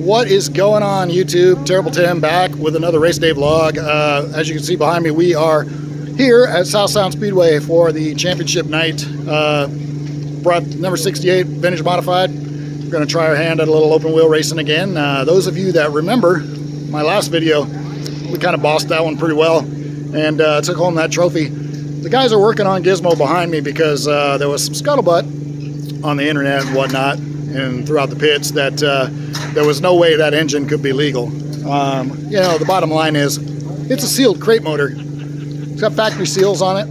What is going on, YouTube? Terrible Tim back with another race day vlog. As you can see behind me, we are here at South Sound Speedway for the championship night. Brought number 68 vintage modified. We're going to try our hand at a little open wheel racing again. Those of you that remember my last video, we kind of bossed that one pretty well and took home that trophy. The guys are working on Gizmo behind me because there was some scuttlebutt on the internet and whatnot and throughout the pits that there was no way that engine could be legal. You know, the bottom line is it's a sealed crate motor. It's got factory seals on it,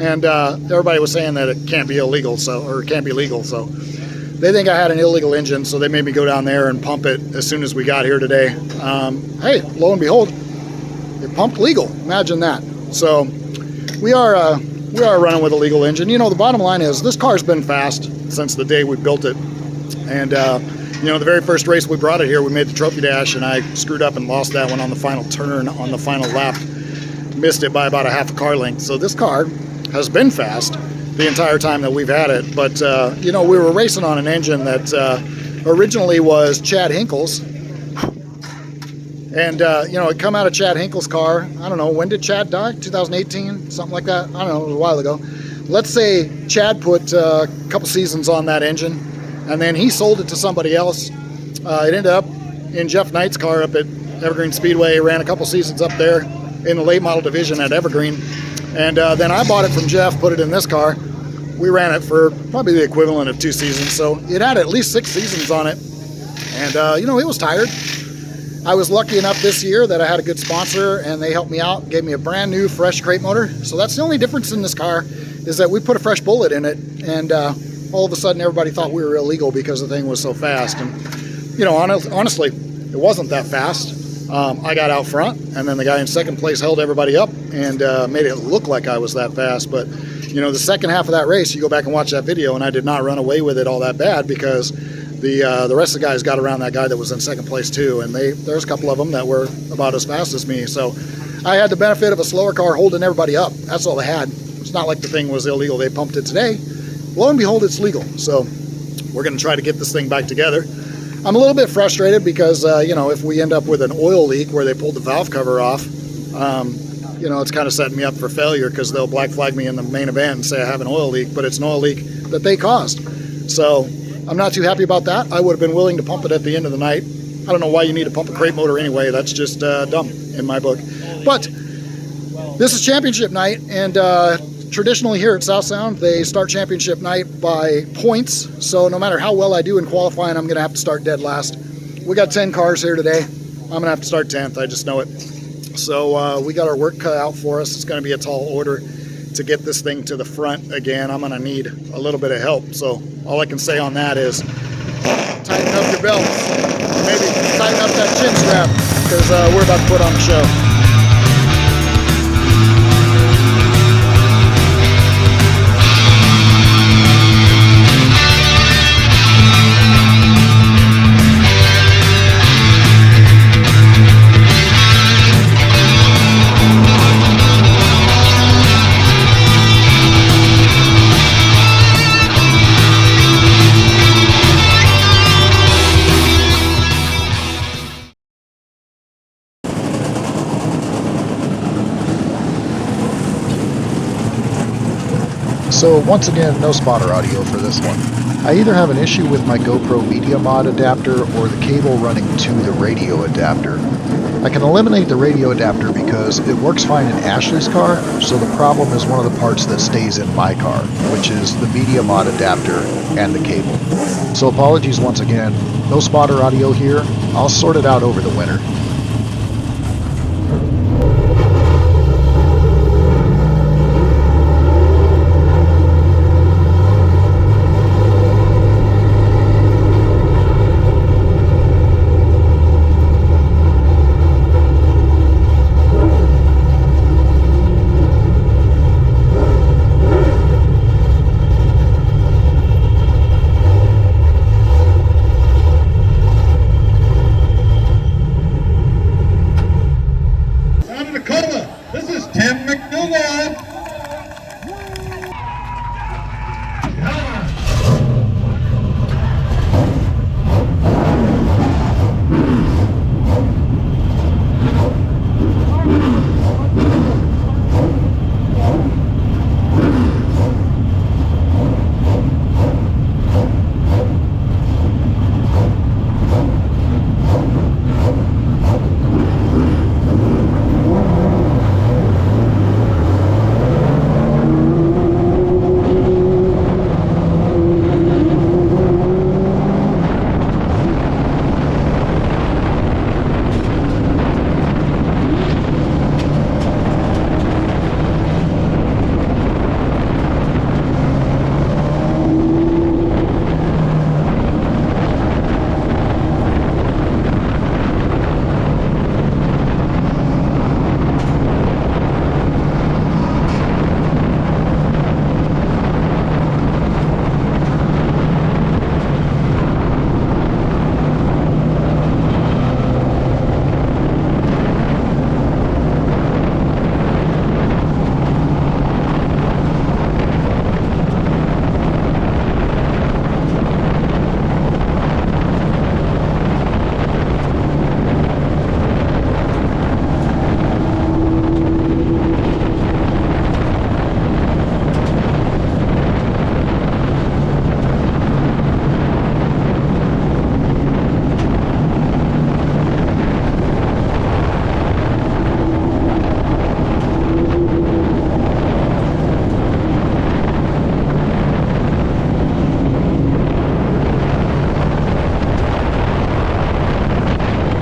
and everybody was saying that it can't be illegal, or it can't be legal. So they think I had an illegal engine, so they made me go down there and pump it as soon as we got here today. Hey, lo and behold, it pumped legal. Imagine that. So we are running with a legal engine. You know, the bottom line is this car's been fast since the day we built it, and you know, the very first race we brought it here, we made the trophy dash, and I screwed up and lost that one on the final turn on the final lap. Missed it by about a half a car length. So this car has been fast the entire time that we've had it. But, you know, we were racing on an engine that originally was Chad Hinkle's. And, you know, it come out of Chad Hinkle's car. I don't know, when did Chad die? 2018? Something like that? I don't know, it was a while ago. Let's say Chad put a couple seasons on that engine, and then he sold it to somebody else. It ended up in Jeff Knight's car up at Evergreen Speedway, ran a couple seasons up there in the late model division at Evergreen. And then I bought it from Jeff, put it in this car. We ran it for probably the equivalent of 2 seasons. So it had at least 6 seasons on it. And, you know, it was tired. I was lucky enough this year that I had a good sponsor, and they helped me out, gave me a brand new fresh crate motor. So that's the only difference in this car, is that we put a fresh bullet in it. And all of a sudden everybody thought we were illegal because the thing was so fast. And, you know, honestly, it wasn't that fast. I got out front, and then the guy in second place held everybody up and made it look like I was that fast. But, you know, the second half of that race, you go back and watch that video, and I did not run away with it all that bad because the rest of the guys got around that guy that was in second place too, and there's a couple of them that were about as fast as me. So I had the benefit of a slower car holding everybody up. That's all they had. It's not like the thing was illegal. They pumped it today. Lo and behold, it's legal. So we're going to try to get this thing back together. I'm a little bit frustrated because, you know, if we end up with an oil leak where they pulled the valve cover off, you know, it's kind of setting me up for failure because they'll black flag me in the main event and say I have an oil leak, but it's an oil leak that they caused. So I'm not too happy about that. I would have been willing to pump it at the end of the night. I don't know why you need to pump a crate motor anyway. That's just dumb in my book. But this is championship night, and traditionally here at South Sound, they start championship night by points. So no matter how well I do in qualifying, I'm going to have to start dead last. We got 10 cars here today. I'm going to have to start 10th. I just know it. So we got our work cut out for us. It's going to be a tall order to get this thing to the front again. I'm going to need a little bit of help. So all I can say on that is tighten up your belts. Maybe tighten up that chin strap, because we're about to put on the show. So once again, no spotter audio for this one. I either have an issue with my GoPro Media Mod adapter or the cable running to the radio adapter. I can eliminate the radio adapter because it works fine in Ashley's car, so the problem is one of the parts that stays in my car, which is the Media Mod adapter and the cable. So apologies once again, no spotter audio here. I'll sort it out over the winter.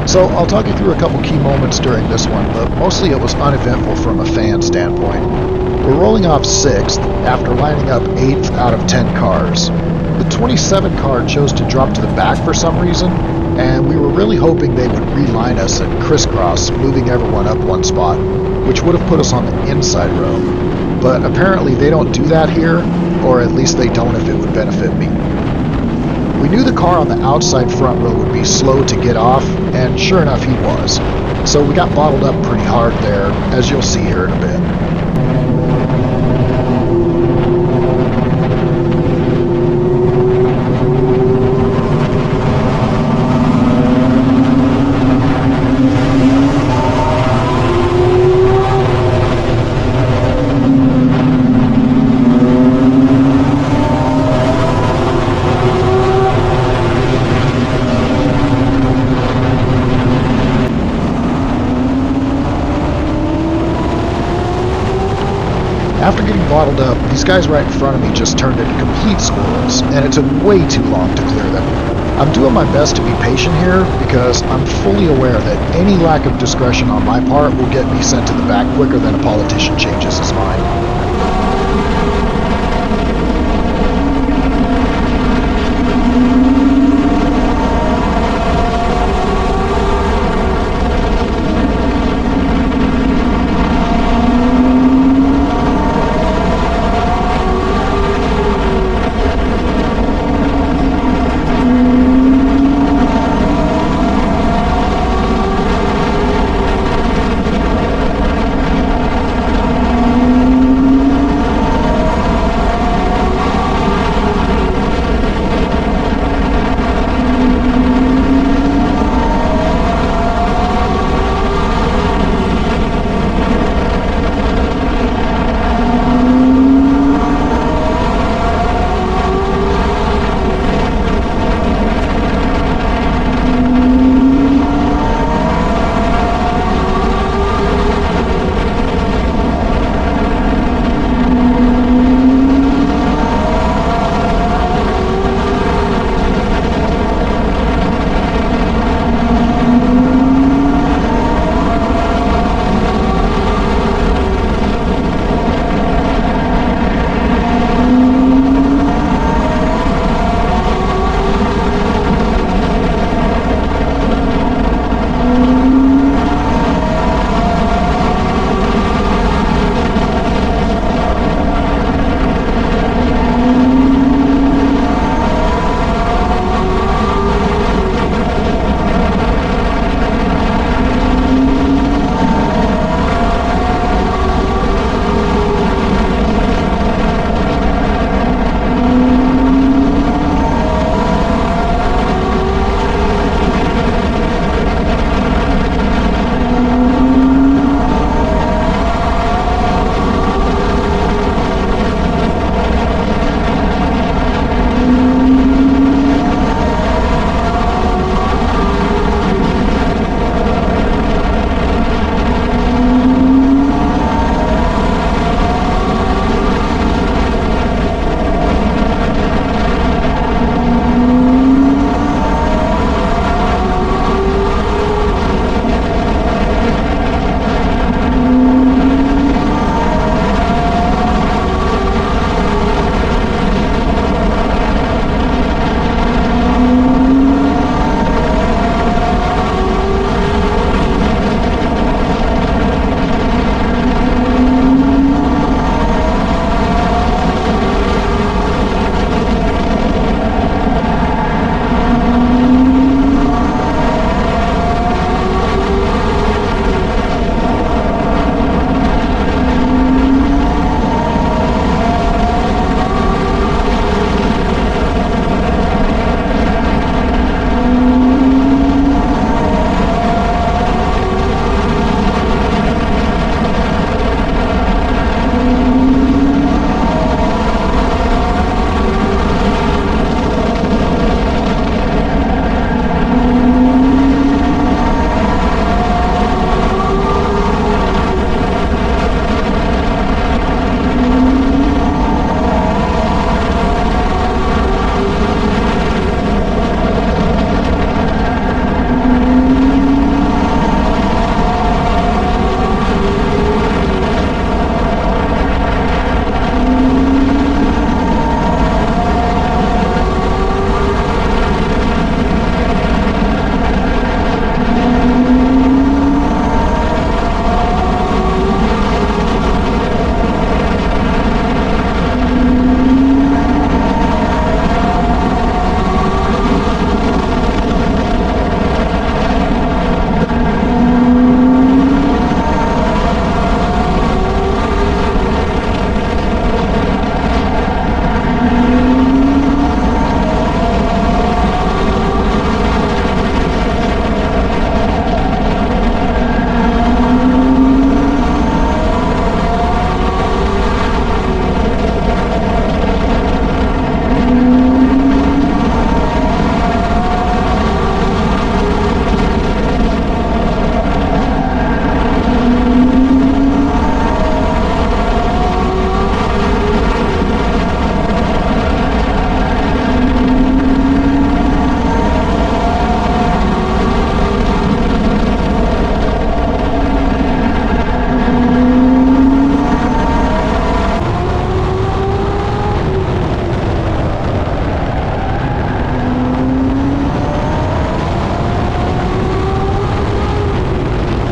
So I'll talk you through a couple key moments during this one, but mostly it was uneventful from a fan standpoint. We're rolling off 6th after lining up 8th out of 10 cars. The 27 car chose to drop to the back for some reason, and we were really hoping they would reline us and crisscross, moving everyone up one spot, which would have put us on the inside row. But apparently they don't do that here, or at least they don't if it would benefit me. We knew the car on the outside front row would be slow to get off, and sure enough he was. So we got bottled up pretty hard there, as you'll see here in a bit. After getting bottled up, these guys right in front of me just turned into complete squirrels, and it took way too long to clear them. I'm doing my best to be patient here because I'm fully aware that any lack of discretion on my part will get me sent to the back quicker than a politician changes his mind.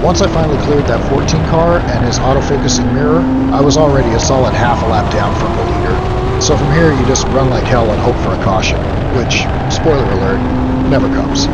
Once I finally cleared that 14 car and his autofocusing mirror, I was already a solid half a lap down from the leader. So from here you just run like hell and hope for a caution, which, spoiler alert, never comes.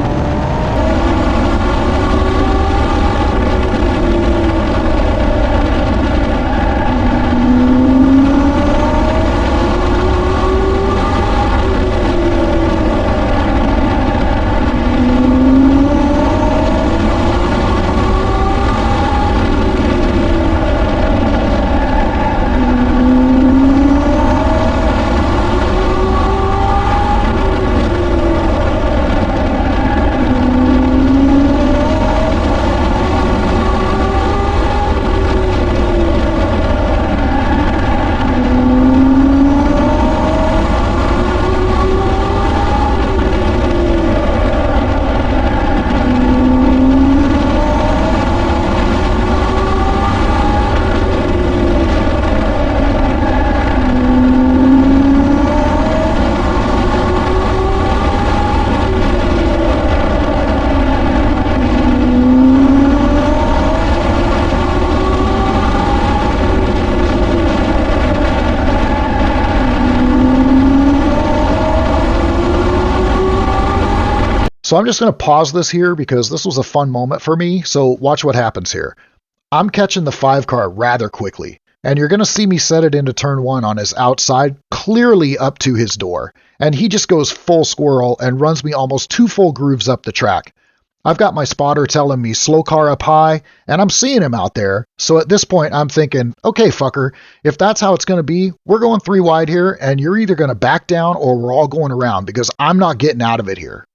So I'm just going to pause this here because this was a fun moment for me, so watch what happens here. I'm catching the 5 car rather quickly, and you're going to see me set it into turn 1 on his outside, clearly up to his door, and he just goes full squirrel and runs me almost 2 full grooves up the track. I've got my spotter telling me slow car up high, and I'm seeing him out there, so at this point I'm thinking, okay fucker, if that's how it's going to be, we're going 3 wide here, and you're either going to back down or we're all going around because I'm not getting out of it here.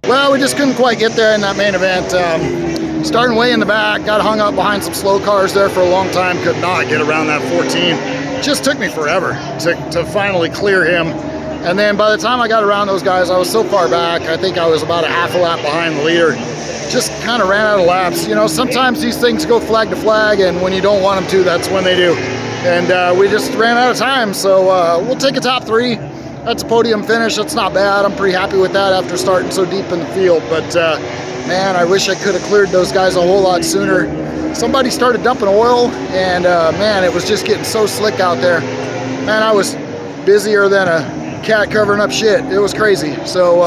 Well, we just couldn't quite get there in that main event. Starting way in the back, got hung up behind some slow cars there for a long time, could not get around that 14. Just took me forever to finally clear him. And then by the time I got around those guys, I was so far back, I think I was about a half a lap behind the leader. Just kind of ran out of laps. You know, sometimes these things go flag to flag, and when you don't want them to, that's when they do. And we just ran out of time, so we'll take a top 3. that's a podium finish. That's not bad. I'm pretty happy with that after starting so deep in the field. But man, I wish I could have cleared those guys a whole lot sooner. Somebody started dumping oil, and man, it was just getting so slick out there. Man, I was busier than a cat covering up shit. It was crazy. So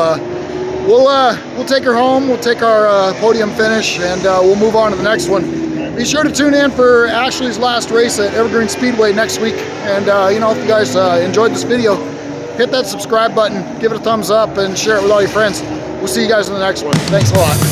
we'll take her home. We'll take our podium finish, and we'll move on to the next one. Be sure to tune in for Ashley's last race at Evergreen Speedway next week. And you know, if you guys enjoyed this video, hit that subscribe button, give it a thumbs up, and share it with all your friends. We'll see you guys in the next one. Thanks a lot.